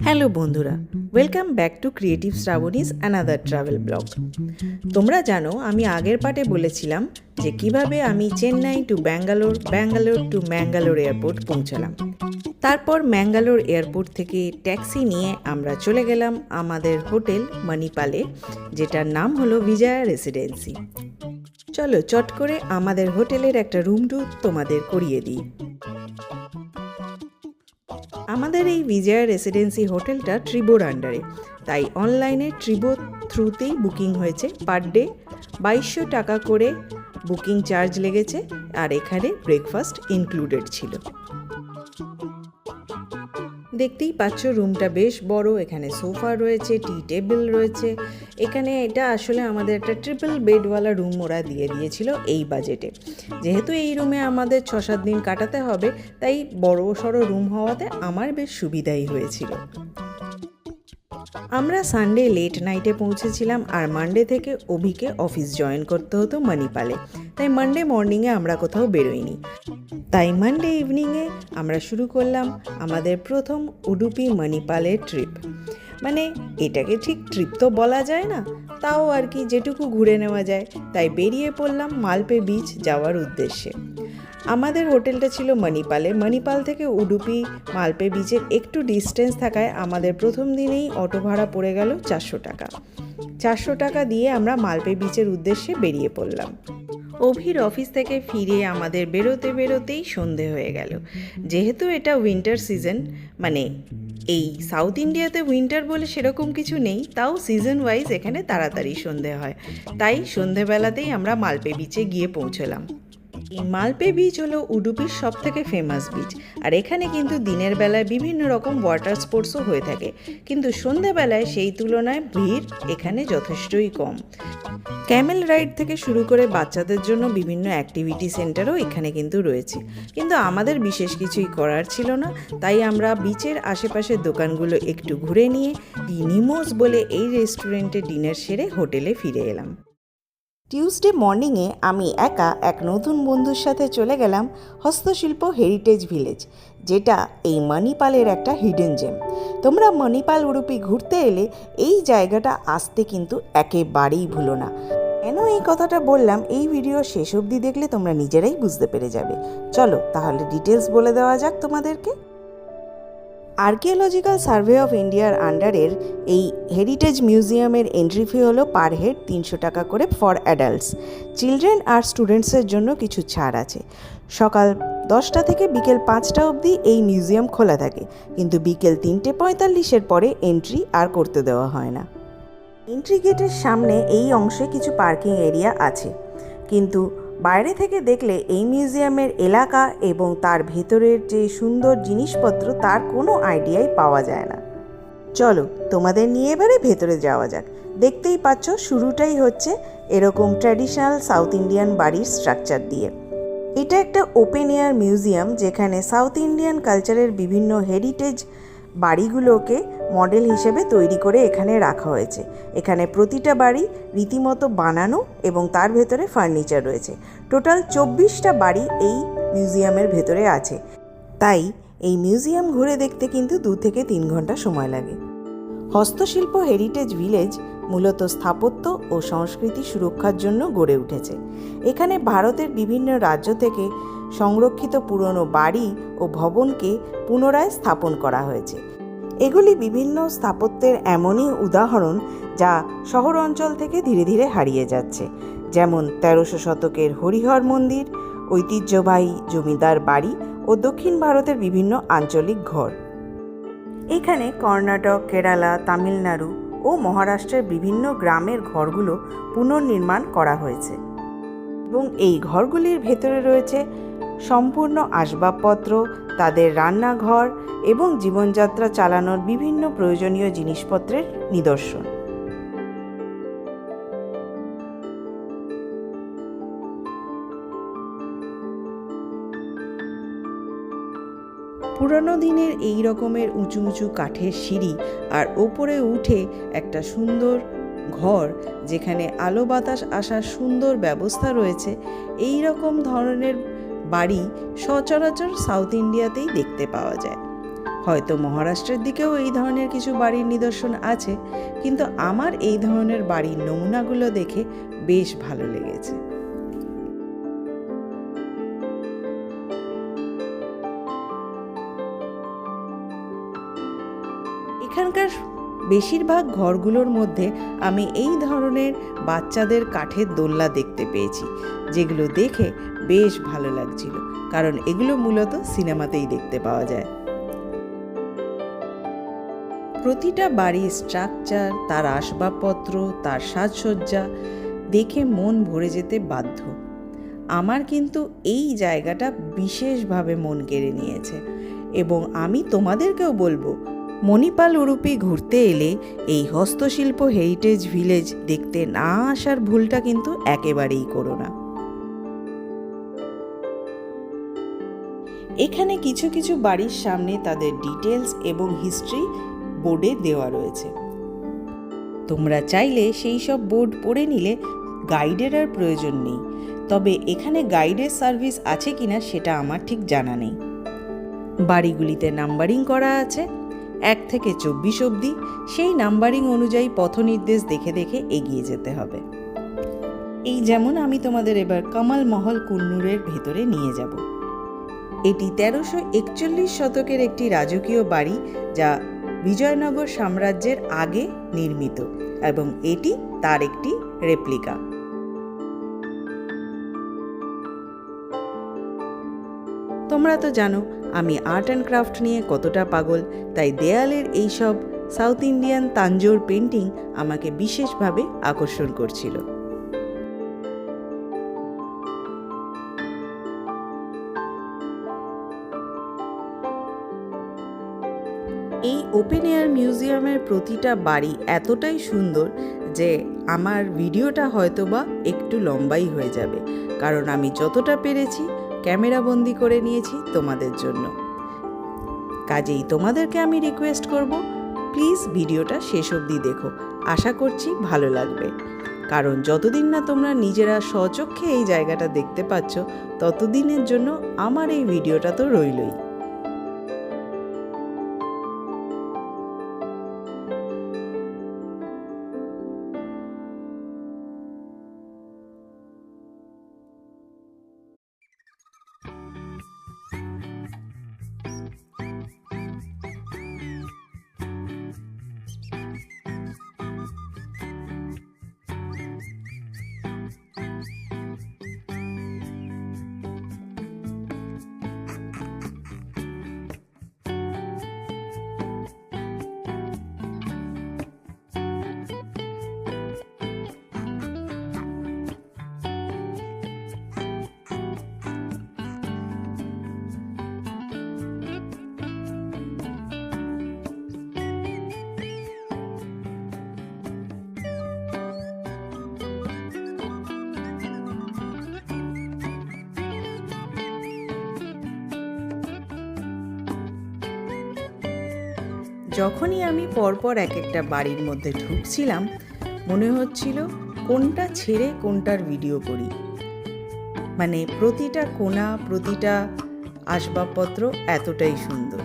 Hello বন্ধুরা, welcome back to creative Shrabani's another travel vlog. তোমরা জানো আমি আগের পার্টে বলেছিলাম যে কিভাবে আমি Chennai to Bangalore, Bangalore to Mangalore airport পৌঁছালাম। তারপর ম্যাঙ্গালোর এয়ারপোর্ট থেকে ট্যাক্সি নিয়ে আমরা চলে গেলাম আমাদের হোটেল মণিপালে, যেটার নাম হলো বিজয়া রেসিডেন্সি। চলো চট করে আমাদের হোটেলের একটা রুম ট্যুর তোমাদের করিয়ে দিই। আমাদের এই বিজয়া রেসিডেন্সি হোটেলটা ট্রিবোর আন্ডারে, তাই অনলাইনে ট্রিবো থ্রুতেই বুকিং হয়েছে। পার ডে 2200 টাকা করে বুকিং চার্জ লেগেছে, আর এখানে ব্রেকফাস্ট ইনক্লুডেড ছিল। দেখতেই পাচ্ছ রুমটা বেশ বড়, এখানে সোফা রয়েছে, টি টেবিল রয়েছে। এখানে এটা আসলে আমাদের একটা ট্রিপল বেডওয়ালা রুম ওরা দিয়ে দিয়েছিল এই বাজেটে। যেহেতু এই রুমে আমাদের 6-7 দিন কাটাতে হবে, তাই বড় সড়ো রুম হওয়াতে আমার বেশ সুবিধাই হয়েছিল। আমরা সানডে লেট নাইটে পৌঁছেছিলাম, আর মানডে থেকে অভিকে অফিস জয়েন করতে হতো মণিপালে, তাই মানডে মর্নিংয়ে আমরা কোথাও বেরোইনি। তাই মানডে ইভিনিংয়ে আমরা শুরু করলাম আমাদের প্রথম উডুপি মণিপালের ট্রিপ। মানে এটাকে ঠিক ট্রিপ তো বলা যায় না, তাও আর কি যেটুকু ঘুরে নেওয়া যায়, তাই বেরিয়ে পড়লাম মালপে বিচ যাওয়ার উদ্দেশ্যে। আমাদের হোটেলটা ছিল মণিপালে। মণিপাল থেকে উডুপি মালপে বিচের একটু ডিস্টেন্স থাকায় আমাদের প্রথম দিনেই অটো ভাড়া পড়ে গেল 400 টাকা। 400 টাকা দিয়ে আমরা মালপে বিচের উদ্দেশ্যে বেরিয়ে পড়লাম। অভির অফিস থেকে ফিরে আমাদের বেরোতেই সন্ধে হয়ে গেল। যেহেতু এটা উইন্টার সিজন, মানে এই সাউথ ইন্ডিয়াতে উইন্টার বলে সেরকম কিছু নেই, তাও সিজন ওয়াইজ এখানে তাড়াতাড়ি সন্ধে হয়, তাই সন্ধেবেলাতেই আমরা মালপে বিচে গিয়ে পৌঁছলাম। এই মালপে বিচ হলো উডুপির সব থেকে ফেমাস বিচ, আর এখানে কিন্তু দিনের বেলায় বিভিন্ন রকম ওয়াটার স্পোর্টসও হয়ে থাকে, কিন্তু সন্ধেবেলায় সেই তুলনায় ভিড় এখানে যথেষ্টই কম। ক্যামেল রাইড থেকে শুরু করে বাচ্চাদের জন্য বিভিন্ন অ্যাক্টিভিটি সেন্টারও এখানে কিন্তু রয়েছে, কিন্তু আমাদের বিশেষ কিছুই করার ছিল না, তাই আমরা বিচের আশেপাশের দোকানগুলো একটু ঘুরে নিয়ে নিমোস বলে এই রেস্টুরেন্টে ডিনার সেরে হোটেলে ফিরে এলাম। টিউসডে মর্নিংয়ে আমি একা এক নতুন বন্ধুর সাথে চলে গেলাম হস্তশিল্প হেরিটেজ ভিলেজ, যেটা এই মণিপালের একটা হিডেন জেম। তোমরা মণিপাল উডুপি ঘুরতে এলে এই জায়গাটা আসতে কিন্তু একেবারেই ভুলো না। কেন এই কথাটা বললাম, এই ভিডিও শেষ অবধি দেখলে তোমরা নিজেরাই বুঝতে পেরে যাবে। চলো তাহলে ডিটেলস বলে দেওয়া যাক তোমাদেরকে। আর্কিওলজিক্যাল সার্ভে অফ ইন্ডিয়ার আন্ডারের এই হেরিটেজ মিউজিয়ামের এন্ট্রি ফি হলো পার হেড 300 টাকা করে ফর অ্যাডাল্টস। চিলড্রেন আর স্টুডেন্টসের জন্য কিছু ছাড় আছে। সকাল 10টা থেকে বিকেল 5টা অবধি এই মিউজিয়াম খোলা থাকে, কিন্তু বিকেল 3:45-এর পরে এন্ট্রি আর করতে দেওয়া হয় না। এন্ট্রি গেটের সামনে এই অংশে কিছু পার্কিং এরিয়া আছে, কিন্তু বাইরে থেকে দেখলে এই মিউজিয়ামের এলাকা এবং তার ভেতরের যে সুন্দর জিনিসপত্র তার কোনো আইডিয়াই পাওয়া যায় না। চলো তোমাদের নিয়ে এবারে ভেতরে যাওয়া যাক। দেখতেই পাচ্ছ শুরুটাই হচ্ছে এরকম ট্র্যাডিশনাল সাউথ ইন্ডিয়ান বাড়ির স্ট্রাকচার দিয়ে। এটা একটা ওপেন এয়ার মিউজিয়াম, যেখানে সাউথ ইন্ডিয়ান কালচারের বিভিন্ন হেরিটেজ বাড়িগুলোকে মডেল হিসেবে তৈরি করে এখানে রাখা হয়েছে। এখানে প্রতিটা বাড়ি রীতিমতো বানানো এবং তার ভেতরে ফার্নিচার রয়েছে। টোটাল 24টা বাড়ি এই মিউজিয়ামের ভেতরে আছে, তাই এই মিউজিয়াম ঘুরে দেখতে কিন্তু 2 থেকে 3 ঘন্টা সময় লাগে। হস্তশিল্প হেরিটেজ ভিলেজ মূলত স্থাপত্য ও সংস্কৃতি সুরক্ষার জন্য গড়ে উঠেছে। এখানে ভারতের বিভিন্ন রাজ্য থেকে সংরক্ষিত পুরনো বাড়ি ও ভবনকে পুনরায় স্থাপন করা হয়েছে। এগুলি বিভিন্ন স্থাপত্যের এমনই উদাহরণ যা শহর অঞ্চল থেকে ধীরে ধীরে হারিয়ে যাচ্ছে, যেমন 1300 শতকের হরিহর মন্দির, ঐতিহ্যবাহী জমিদার বাড়ি ও দক্ষিণ ভারতের বিভিন্ন আঞ্চলিক ঘর। এখানে কর্ণাটক, কেরালা, তামিলনাড়ু ও মহারাষ্ট্রের বিভিন্ন গ্রামের ঘরগুলো পুনর্নির্মাণ করা হয়েছে, এবং এই ঘরগুলির ভেতরে রয়েছে সম্পূর্ণ আসবাবপত্র, তাদের রান্নাঘর এবং জীবনযাত্রা চালানোর বিভিন্ন প্রয়োজনীয় জিনিসপত্রের নিদর্শন। পুরানো দিনের এই রকমের উঁচু উঁচু কাঠের সিঁড়ি, আর ওপরে উঠে একটা সুন্দর ঘর যেখানে আলো বাতাস আসার সুন্দর ব্যবস্থা রয়েছে। এই রকম ধরনের বাড়ি সচরাচর সাউথ ইন্ডিয়াতেই দেখতে পাওয়া যায়। হয়তো মহারাষ্ট্রের দিকেও এই ধরনের কিছু বাড়ির নিদর্শন আছে, কিন্তু আমার এই ধরনের বাড়ির নমুনাগুলো দেখে বেশ ভালো লেগেছে। এখানকার বেশিরভাগ ঘরগুলোর মধ্যে আমি এই ধরনের বাচ্চাদের কাঠের দোলনা দেখতে পেয়েছি, যেগুলো দেখে বেশ ভালো লাগছিল, কারণ এগুলো মূলত সিনেমাতেই দেখতে পাওয়া যায়। প্রতিটা বাড়ির স্ট্রাকচার, তার আসবাবপত্র, তার সাজসজ্জা দেখে মন ভরে যেতে বাধ্য। আমার কিন্তু এই জায়গাটা বিশেষভাবে মন কেড়ে নিয়েছে, এবং আমি তোমাদেরকেও বলবো, মণিপাল উডুপি ঘুরতে এলে এই হস্তশিল্প হেরিটেজ ভিলেজ দেখতে না আসার ভুলটা কিন্তু একেবারেই করো না। এখানে কিছু কিছু বাড়ির সামনে তাদের ডিটেলস এবং হিস্ট্রি বোর্ডে দেওয়া রয়েছে। তোমরা চাইলে সেই সব বোর্ড পড়ে নিলে গাইডের আর প্রয়োজন নেই, তবে এখানে গাইডের সার্ভিস আছে কিনা সেটা আমার ঠিক জানা নেই। বাড়িগুলিতে নাম্বারিং করা আছে 1 থেকে 24 অবধি, সেই নাম্বারিং অনুযায়ী পথ নির্দেশ দেখে দেখে এগিয়ে যেতে হবে। এই যেমন আমি তোমাদের এবার কামাল মহল কুন্নুরের ভেতরে নিয়ে যাব। এটি 1341 শতকের একটি রাজকীয় বাড়ি, যা বিজয়নগর সাম্রাজ্যের আগে নির্মিত, এবং এটি তার একটি রেপ্লিকা। তোমরা তো জানো আমি আর্ট অ্যান্ড ক্রাফট নিয়ে কতটা পাগল, তাই দেয়ালের এইসব সাউথ ইন্ডিয়ান তাঞ্জোর পেন্টিং আমাকে বিশেষভাবে আকর্ষণ করছিল। এই ওপেন এয়ার মিউজিয়ামের প্রতিটা বাড়ি এতটাই সুন্দর যে আমার ভিডিওটা হয়তোবা একটু লম্বাই হয়ে যাবে, কারণ আমি যতটা পেরেছি ক্যামেরা বন্দি করে নিয়েছি তোমাদের জন্য। কাজেই তোমাদেরকে আমি রিকোয়েস্ট করব, প্লিজ ভিডিওটা শেষ অবধি দেখো, আশা করছি ভালো লাগবে, কারণ যতদিন না তোমরা নিজেরা স্বচক্ষে এই জায়গাটা দেখতে পাচ্ছ ততদিনের জন্য আমার এই ভিডিওটা তো রইলই। যখনই আমি পরপর এক একটা বাড়ির মধ্যে ঢুকছিলাম, মনে হচ্ছিল কোনটা ছেড়ে কোনটার ভিডিও করি। মানে প্রতিটা কোণা, প্রতিটা আসবাবপত্র এতটাই সুন্দর।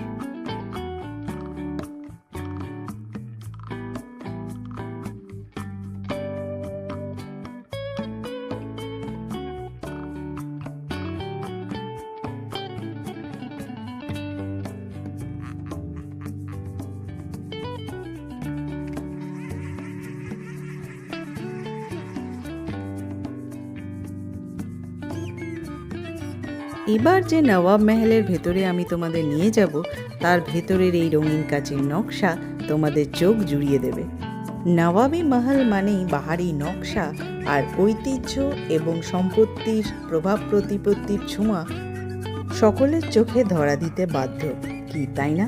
এবার যে নবাব মহলের ভেতরে আমি তোমাদের নিয়ে যাব, তার ভেতরের এই রঙিন কাচের নকশা তোমাদের চোখ জুড়িয়ে দেবে। নবাবী মহল মানেই বাহারি নকশা আর ঐতিহ্য এবং সম্পত্তির প্রভাব প্রতিপত্তির ছোঁয়া সকলের চোখে ধরা দিতে বাধ্য, কি তাই না?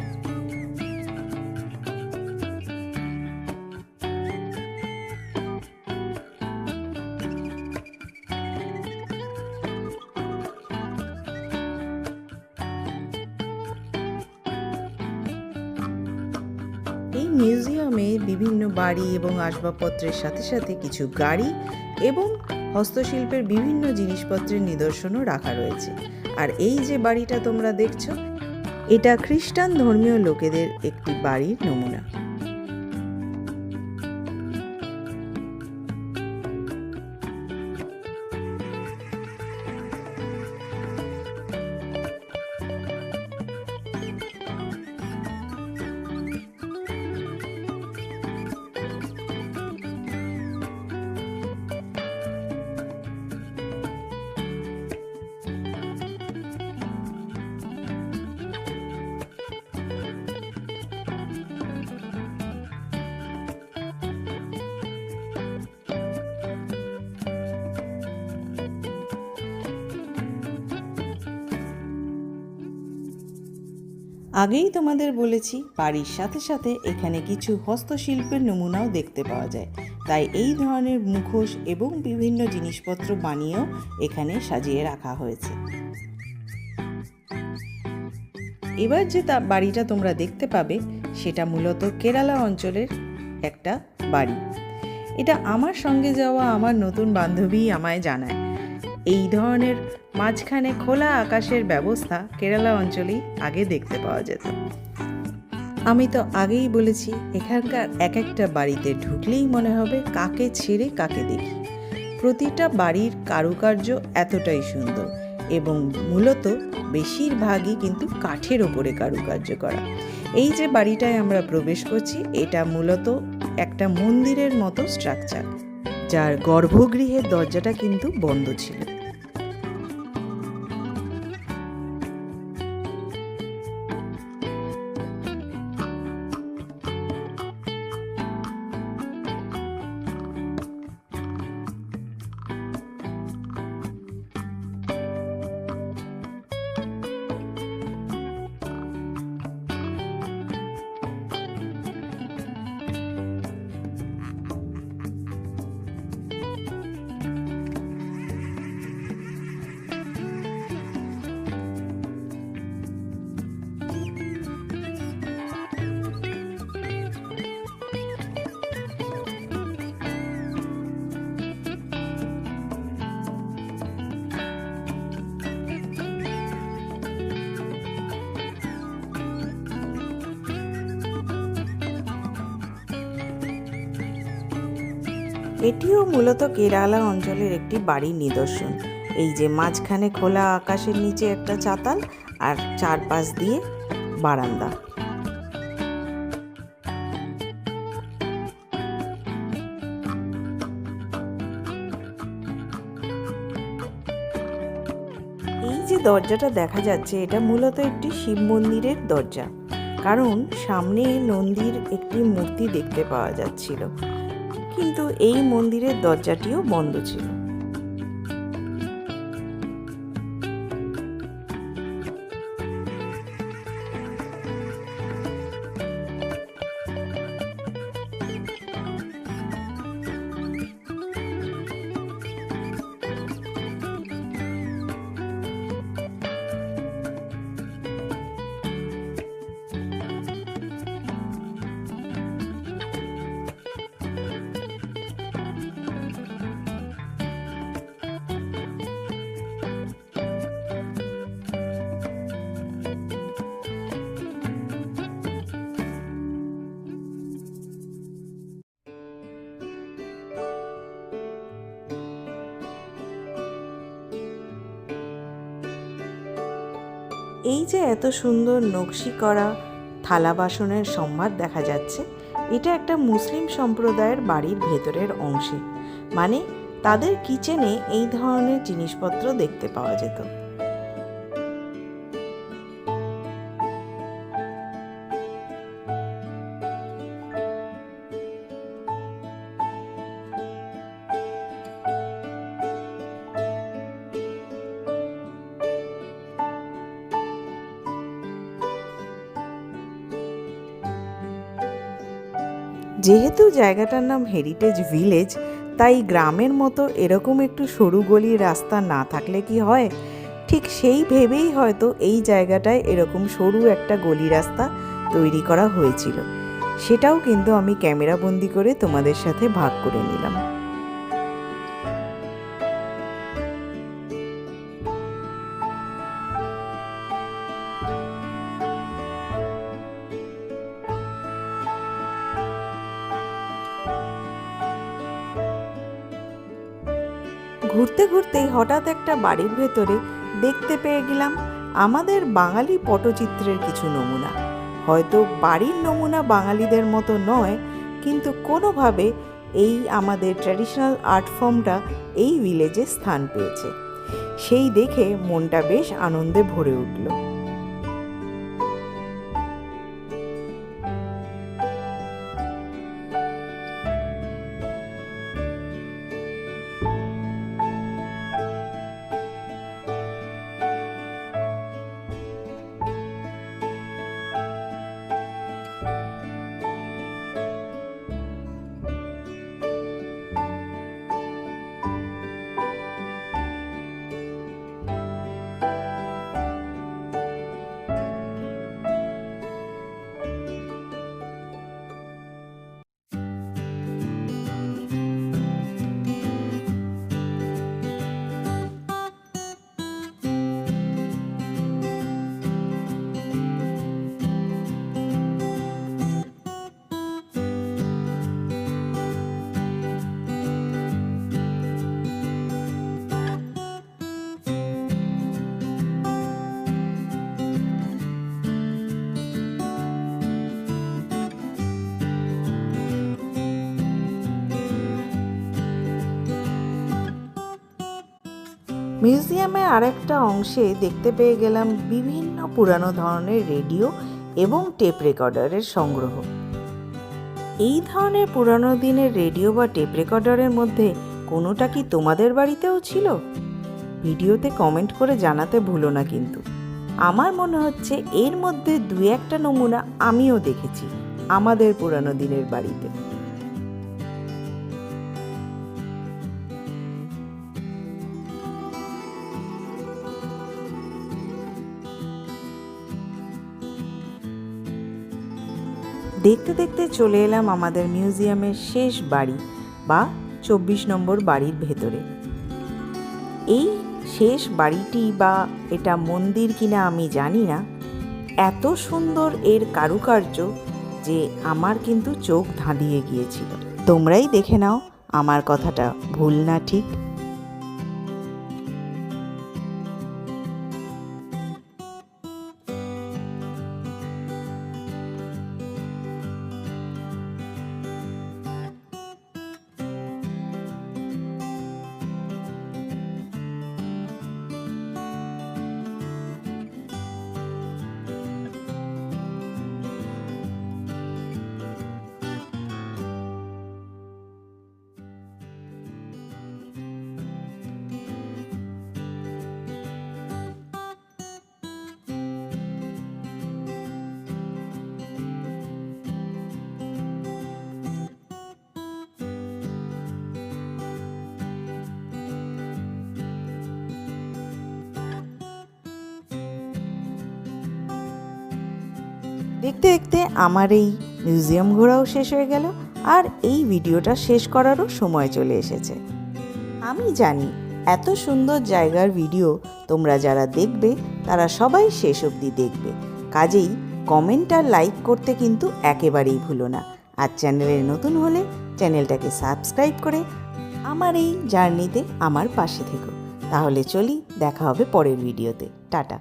এই মিউজিয়ামে বিভিন্ন বাড়ি এবং আসবাবপত্রের সাথে সাথে কিছু গাড়ি এবং হস্তশিল্পের বিভিন্ন জিনিসপত্রের নিদর্শনও রাখা রয়েছে। আর এই যে বাড়িটা তোমরা দেখছো, এটা খ্রিস্টান ধর্মীয় লোকেদের একটি বাড়ির নমুনা। আগেই তোমাদের বলেছি বাড়ির সাথে সাথে এখানে কিছু হস্তশিল্পের নমুনাও দেখতে পাওয়া যায়, তাই এই ধরনের মুখোশ এবং বিভিন্ন জিনিসপত্র বানিয়েও এখানে সাজিয়ে রাখা হয়েছে। এবার যে বাড়িটা তোমরা দেখতে পাবে সেটা মূলত কেরালা অঞ্চলের একটা বাড়ি। এটা আমার সঙ্গে যাওয়া আমার নতুন বান্ধবী আমায় জানায়। এই ধরনের মাঝখানে খোলা আকাশের ব্যবস্থা কেরালা অঞ্চলেই আগে দেখতে পাওয়া যেত। আমি তো আগেই বলেছি এখানকার এক একটা বাড়িতে ঢুকলেই মনে হবে কাকে ছেড়ে কাকে দেখি। প্রতিটা বাড়ির কারুকার্য এতটাই সুন্দর এবং মূলত বেশিরভাগই কিন্তু কাঠের ওপরে কারুকার্য করা। এই যে বাড়িটায় আমরা প্রবেশ করছি এটা মূলত একটা মন্দিরের মতো স্ট্রাকচার, যার গর্ভগৃহের দরজাটা কিন্তু বন্ধ ছিল। এটিও মূলত কেরালা অঞ্চলের একটি বাড়ির নিদর্শন। এই যে মাঝখানে খোলা আকাশের নিচে একটা চাতাল আর চারপাশ দিয়ে বারান্দা। এই যে দরজাটা দেখা যাচ্ছে এটা মূলত একটি শিব মন্দিরের দরজা, কারণ সামনে নন্দীর একটি মূর্তি দেখতে পাওয়া যাচ্ছিল, কিন্তু এই মন্দিরের দরজাটিও বন্ধ ছিল। এই যে এত সুন্দর নকশি করা থালা বাসনের সম্ভার দেখা যাচ্ছে, এটা একটা মুসলিম সম্প্রদায়ের বাড়ির ভেতরের অংশে, মানে তাদের কিচেনে এই ধরনের জিনিসপত্র দেখতে পাওয়া যেত। যেহেতু জায়গাটার নাম হেরিটেজ ভিলেজ, তাই গ্রামের মতো এরকম একটু সরু গলির রাস্তা না থাকলে কি হয়, ঠিক সেই ভেবেই হয়তো এই জায়গাটায় এরকম সরু একটা গলি রাস্তা তৈরি করা হয়েছিল। সেটাও কিন্তু আমি ক্যামেরাবন্দি করে তোমাদের সাথে ভাগ করে নিলাম। ঘুরতে ঘুরতেই হঠাৎ একটা বাড়ির ভেতরে দেখতে পেয়ে গেলাম আমাদের বাঙালি পটচিত্রের কিছু নমুনা। হয়তো বাড়ির নমুনা বাঙালিদের মতো নয়, কিন্তু কোনোভাবে এই আমাদের ট্র্যাডিশনাল আর্ট ফর্মটা এই ভিলেজে স্থান পেয়েছে। সেই দেখে মনটা বেশ আনন্দে ভরে উঠল। মিউজিয়ামের আরেকটা অংশে দেখতে পেয়ে গেলাম বিভিন্ন পুরানো ধরনের রেডিও এবং টেপ রেকর্ডারের সংগ্রহ। এই ধরনের পুরানো দিনের রেডিও বা টেপ রেকর্ডারের মধ্যে কোনোটা কি তোমাদের বাড়িতেও ছিল? ভিডিওতে কমেন্ট করে জানাতে ভুলো না কিন্তু। আমার মনে হচ্ছে এর মধ্যে 2-1টা নমুনা আমিও দেখেছি আমাদের পুরানো দিনের বাড়িতে। দেখতে দেখতে চলে এলাম আমাদের মিউজিয়ামের শেষ বাড়ি বা 24 নম্বর বাড়ির ভেতরে। এই শেষ বাড়িটি বা এটা মন্দির কিনা আমি জানি না, এত সুন্দর এর কারুকার্য যে আমার কিন্তু চোখ ধাঁধিয়ে গিয়েছিল। তোমরাই দেখে নাও আমার কথাটা ভুল না ঠিক। দেখতে দেখতে আমার এই মিউজিয়াম ঘোরাও শেষ হয়ে গেল, আর এই ভিডিওটা শেষ করারও সময় চলে এসেছে। আমি জানি এত সুন্দর জায়গার ভিডিও তোমরা যারা দেখবে তারা সবাই শেষ অবধি দেখবে, কাজেই কমেন্ট আর লাইক করতে কিন্তু একেবারেই ভুলো না। আর চ্যানেলে নতুন হলে চ্যানেলটাকে সাবস্ক্রাইব করে আমার এই জার্নিতে আমার পাশে থেকো। তাহলে চলি, দেখা হবে পরের ভিডিওতে। টাটা।